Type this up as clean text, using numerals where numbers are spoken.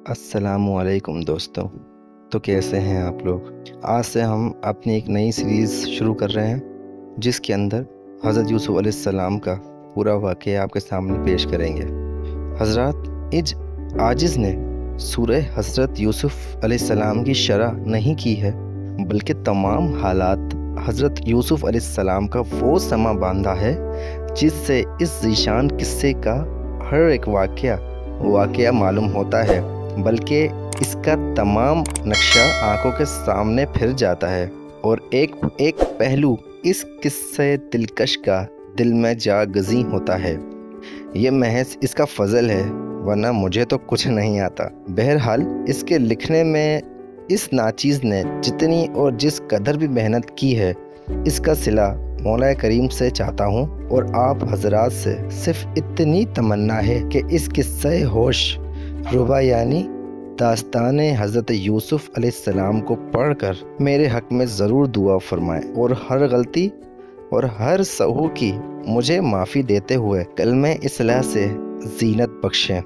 السلام علیکم دوستوں، تو کیسے ہیں آپ لوگ؟ آج سے ہم اپنی ایک نئی سیریز شروع کر رہے ہیں جس کے اندر حضرت یوسف علیہ السلام کا پورا واقعہ آپ کے سامنے پیش کریں گے۔ حضرات، اج عاجز نے سورہ حضرت یوسف علیہ السلام کی شرح نہیں کی ہے، بلکہ تمام حالات حضرت یوسف علیہ السلام کا وہ سما باندھا ہے جس سے اس ذیشان قصے کا ہر ایک واقعہ معلوم ہوتا ہے، بلکہ اس کا تمام نقشہ آنکھوں کے سامنے پھر جاتا ہے اور ایک پہلو اس قصے دلکش کا دل میں جا گزیں ہوتا ہے۔ یہ محض اس کا فضل ہے، ورنہ مجھے تو کچھ نہیں آتا۔ بہرحال اس کے لکھنے میں اس ناچیز نے جتنی اور جس قدر بھی محنت کی ہے، اس کا صلہ مولا کریم سے چاہتا ہوں، اور آپ حضرات سے صرف اتنی تمنا ہے کہ اس قصہ ہوش ربا یعنی داستان حضرت یوسف علیہ السلام کو پڑھ کر میرے حق میں ضرور دعا فرمائیں، اور ہر غلطی اور ہر سہو کی مجھے معافی دیتے ہوئے کلمہ اصلاح سے زینت بخشیں۔